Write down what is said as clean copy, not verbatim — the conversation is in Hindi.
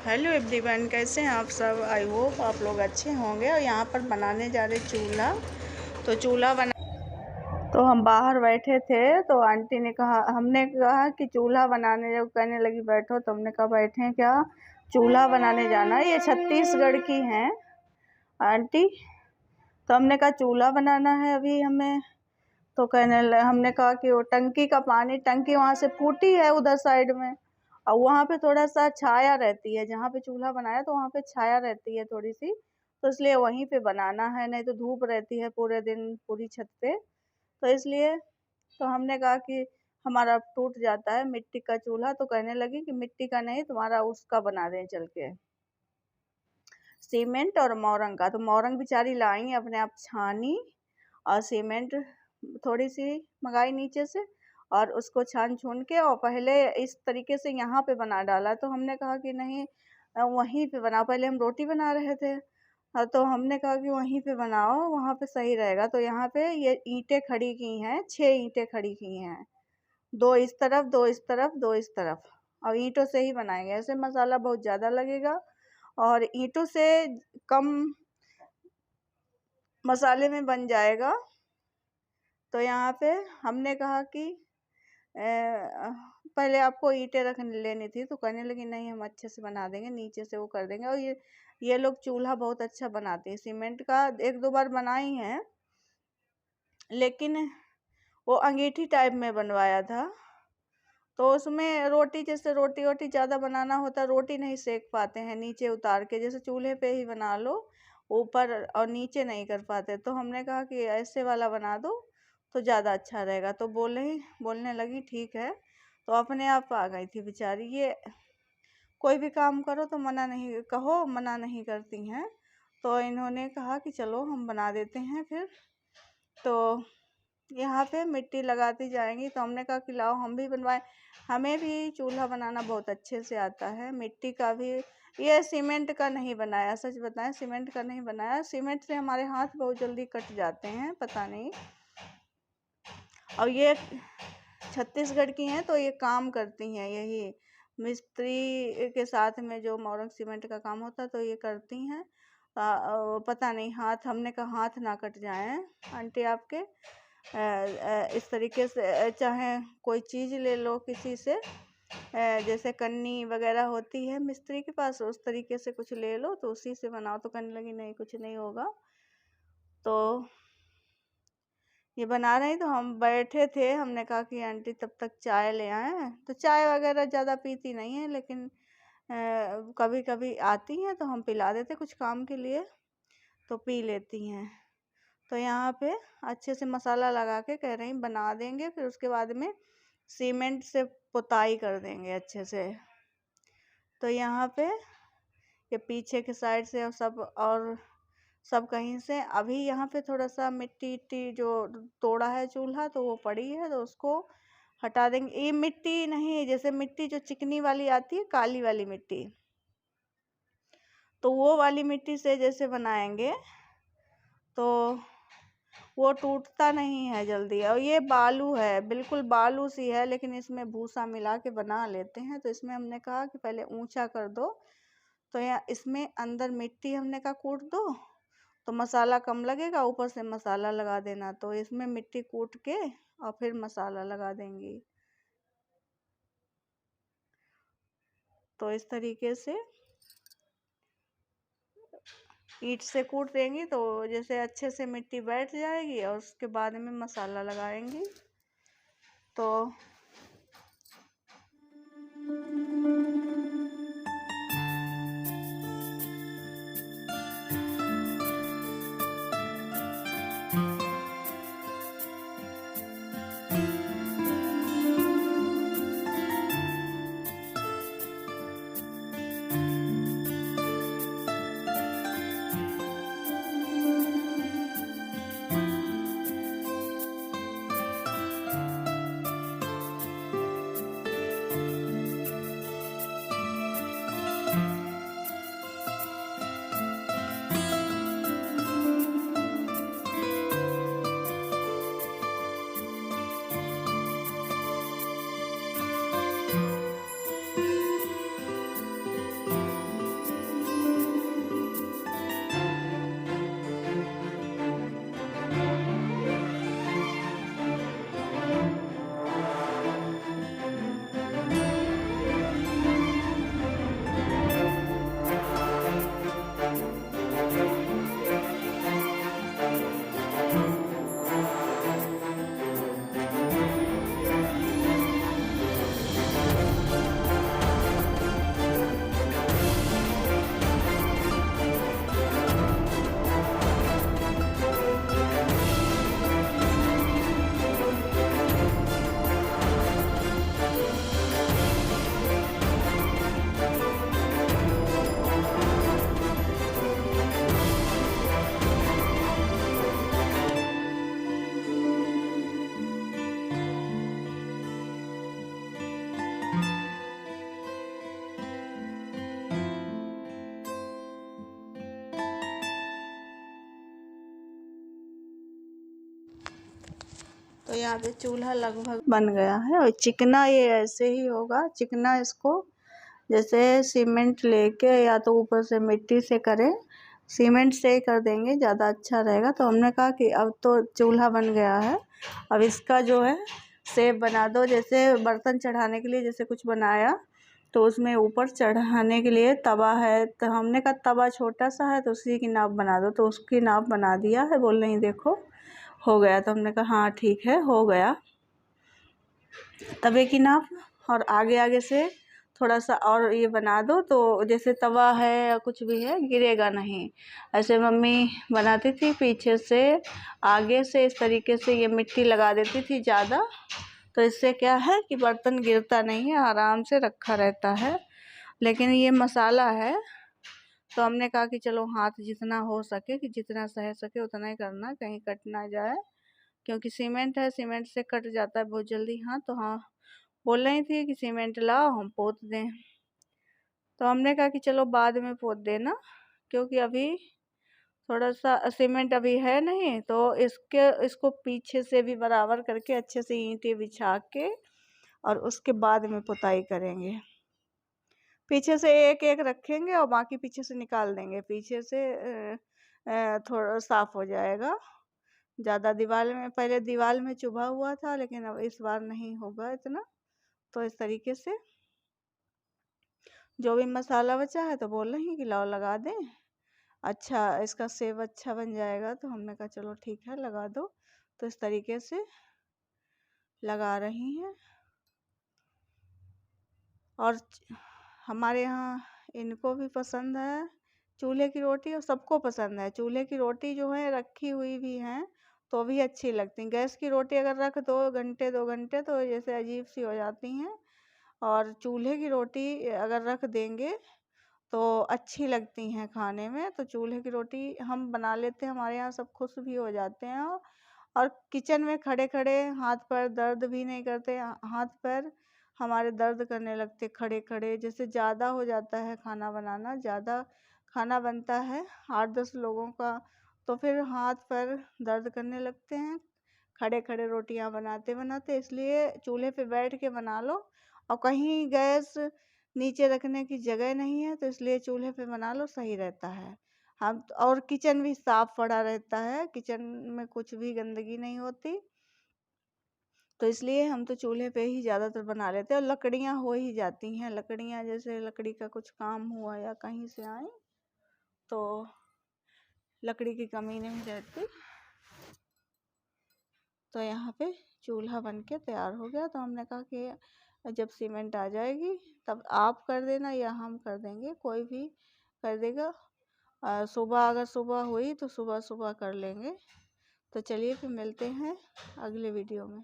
हेलो एवरीवन, कैसे हैं आप सब। आई होप आप लोग अच्छे होंगे। और यहाँ पर बनाने जा रहे चूल्हा। तो चूल्हा बना, तो हम बाहर बैठे थे तो आंटी ने कहा, हमने कहा कि चूल्हा बनाने, जब कहने लगी बैठो तो हमने कहा बैठे क्या, चूल्हा बनाने जाना है। ये छत्तीसगढ़ की हैं आंटी। तो हमने कहा चूल्हा बनाना है अभी हमें। तो हमने कहा कि वो टंकी का पानी, टंकी वहाँ से फूटी है उधर साइड में, और वहाँ पे थोड़ा सा छाया रहती है, जहाँ पे चूल्हा बनाया तो वहाँ पे छाया रहती है थोड़ी सी, तो इसलिए वहीं पे बनाना है, नहीं तो धूप रहती है पूरे दिन पूरी छत पे। तो इसलिए तो हमने कहा कि हमारा टूट जाता है मिट्टी का चूल्हा। तो कहने लगी कि मिट्टी का नहीं, तुम्हारा उसका बना दें चल के, सीमेंट और मोरंग का। तो मोरंग बेचारी लाई अपने आप छानी, और सीमेंट थोड़ी सी मंगाई नीचे से, और उसको छान छून के और पहले इस तरीके से यहाँ पे बना डाला। तो हमने कहा कि नहीं, वहीं पे बनाओ। पहले हम रोटी बना रहे थे, तो हमने कहा कि वहीं पे बनाओ, वहाँ पे सही रहेगा। तो यहाँ पे ये ईंटें खड़ी की हैं, 6 ईंटें खड़ी की हैं, 2 इस तरफ, 2 इस तरफ, 2 इस तरफ, और ईंटों से ही बनाएंगे। ऐसे मसाला बहुत ज़्यादा लगेगा और ईंटों से कम मसाले में बन जाएगा। तो यहाँ पे हमने कहा कि पहले आपको ईंटें रख लेनी थी। तो कहने लगी नहीं, हम अच्छे से बना देंगे, नीचे से वो कर देंगे। और ये लोग चूल्हा बहुत अच्छा बनाते हैं सीमेंट का। 1-2 बार बनाई हैं, लेकिन वो अंगीठी टाइप में बनवाया था, तो उसमें रोटी, जैसे रोटी वोटी ज़्यादा बनाना होता, रोटी नहीं सेक पाते हैं नीचे उतार के, जैसे चूल्हे पे ही बना लो, ऊपर और नीचे नहीं कर पाते। तो हमने कहा कि ऐसे वाला बना दो तो ज़्यादा अच्छा रहेगा। तो बोलने लगी ठीक है। तो अपने आप आ गई थी बेचारी। ये कोई भी काम करो तो मना नहीं करती हैं। तो इन्होंने कहा कि चलो हम बना देते हैं फिर। तो यहाँ पे मिट्टी लगाती जाएंगी। तो हमने कहा कि लाओ हम भी बनवाएं, हमें भी चूल्हा बनाना बहुत अच्छे से आता है, मिट्टी का भी। ये सीमेंट का नहीं बनाया, सच बताएं, सीमेंट का नहीं बनाया। सीमेंट से हमारे हाथ बहुत जल्दी कट जाते हैं, पता नहीं। और ये छत्तीसगढ़ की हैं, तो ये काम करती हैं, यही मिस्त्री के साथ में जो मोरंग सीमेंट का काम होता है तो ये करती हैं। पता नहीं, हाथ, हमने कहा हाथ ना कट जाए आंटी आपके। इस तरीके से चाहे कोई चीज़ ले लो किसी से, जैसे कन्नी वगैरह होती है मिस्त्री के पास, उस तरीके से कुछ ले लो तो उसी से बनाओ। तो कहने लगी नहीं, कुछ नहीं होगा। तो ये बना रही, तो हम बैठे थे, हमने कहा कि आंटी तब तक चाय ले आए। तो चाय वगैरह ज़्यादा पीती नहीं है, लेकिन कभी कभी आती हैं तो हम पिला देते कुछ काम के लिए, तो पी लेती हैं। तो यहाँ पे अच्छे से मसाला लगा के कह रही बना देंगे, फिर उसके बाद में सीमेंट से पुताई कर देंगे अच्छे से। तो यहाँ पे ये पीछे के साइड से और सब कहीं से अभी यहाँ पे थोड़ा सा मिट्टी इट्टी जो तोड़ा है चूल्हा, तो वो पड़ी है, तो उसको हटा देंगे। ये मिट्टी नहीं, जैसे मिट्टी जो चिकनी वाली आती है, काली वाली मिट्टी, तो वो वाली मिट्टी से जैसे बनाएंगे तो वो टूटता नहीं है जल्दी। और ये बालू है, बिल्कुल बालू सी है, लेकिन इसमें भूसा मिला के बना लेते हैं। तो इसमें हमने कहा कि पहले ऊंचा कर दो, तो यहाँ इसमें अंदर मिट्टी हमने कहा कूट दो, तो मसाला कम लगेगा, ऊपर से मसाला लगा देना। तो इसमें मिट्टी कूट के और फिर मसाला लगा देंगी। तो इस तरीके से ईंट से कूट देंगी, तो जैसे अच्छे से मिट्टी बैठ जाएगी, और उसके बाद में मसाला लगाएंगी। तो तो यहाँ पे चूल्हा लगभग बन गया है। और चिकना ये ऐसे ही होगा, चिकना इसको जैसे सीमेंट लेके या तो ऊपर से मिट्टी से करें, सीमेंट से ही कर देंगे ज़्यादा अच्छा रहेगा। तो हमने कहा कि अब तो चूल्हा बन गया है, अब इसका जो है शेप बना दो। जैसे बर्तन चढ़ाने के लिए जैसे कुछ बनाया तो उसमें ऊपर चढ़ाने के लिए तवा है, तो हमने कहा तवा छोटा सा है तो उसी की नाप बना दो। तो उसकी नाप बना दिया है, बोल रही देखो हो गया। तो हमने कहा हाँ ठीक है हो गया तवे की नाप। और आगे आगे से थोड़ा सा और ये बना दो, तो जैसे तवा है या कुछ भी है गिरेगा नहीं। ऐसे मम्मी बनाती थी, पीछे से आगे से इस तरीके से ये मिट्टी लगा देती थी ज़्यादा, तो इससे क्या है कि बर्तन गिरता नहीं है, आराम से रखा रहता है। लेकिन ये मसाला है तो हमने कहा कि चलो हाथ जितना हो सके कि जितना सह सके उतना ही करना, कहीं कट ना जाए, क्योंकि सीमेंट है, सीमेंट से कट जाता है बहुत जल्दी। हाँ तो हाँ बोल रही थी कि सीमेंट लाओ हम पोत दें, तो हमने कहा कि चलो बाद में पोत देना, क्योंकि अभी थोड़ा सा सीमेंट अभी है नहीं। तो इसको पीछे से भी बराबर करके अच्छे से ईंटें बिछा के और उसके बाद में पुताई करेंगे। पीछे से एक एक रखेंगे और बाकी पीछे से निकाल देंगे, पीछे से थोड़ा साफ हो जाएगा। ज़्यादा दीवार में, पहले दीवार में चुभा हुआ था लेकिन अब इस बार नहीं होगा इतना। तो इस तरीके से जो भी मसाला बचा है तो बोल रही कि लाओ लगा दें, अच्छा इसका सेब अच्छा बन जाएगा। तो हमने कहा चलो ठीक है लगा दो। तो इस तरीके से लगा रही हैं। और हमारे यहाँ इनको भी पसंद है चूल्हे की रोटी, और सबको पसंद है। चूल्हे की रोटी जो है रखी हुई भी हैं तो भी अच्छी लगती। गैस की रोटी अगर रख दो घंटे 2 घंटे तो जैसे अजीब सी हो जाती हैं, और चूल्हे की रोटी अगर रख देंगे तो अच्छी लगती हैं खाने में। तो चूल्हे की रोटी हम बना लेते हैं, हमारे यहाँ सब खुश भी हो जाते हैं। और किचन में खड़े खड़े हाथ पैर दर्द भी नहीं करते, हाथ पैर हमारे दर्द करने लगते खड़े खड़े। जैसे ज़्यादा हो जाता है खाना बनाना, ज़्यादा खाना बनता है 8-10 लोगों का, तो फिर हाथ पैर दर्द करने लगते हैं खड़े खड़े रोटियां बनाते बनाते। इसलिए चूल्हे पे बैठ के बना लो। और कहीं गैस नीचे रखने की जगह नहीं है तो इसलिए चूल्हे पे बना लो, सही रहता है। हम और किचन भी साफ पड़ा रहता है, किचन में कुछ भी गंदगी नहीं होती। तो इसलिए हम तो चूल्हे पे ही ज़्यादातर बना लेते हैं। और लकड़ियाँ हो ही जाती हैं, लकड़ियाँ जैसे लकड़ी का कुछ काम हुआ या कहीं से आई तो लकड़ी की कमी नहीं रहती। तो यहाँ पे चूल्हा बन के तैयार हो गया। तो हमने कहा कि जब सीमेंट आ जाएगी तब आप कर देना या हम कर देंगे, कोई भी कर देगा। सुबह अगर सुबह हुई तो सुबह सुबह कर लेंगे। तो चलिए फिर मिलते हैं अगले वीडियो में।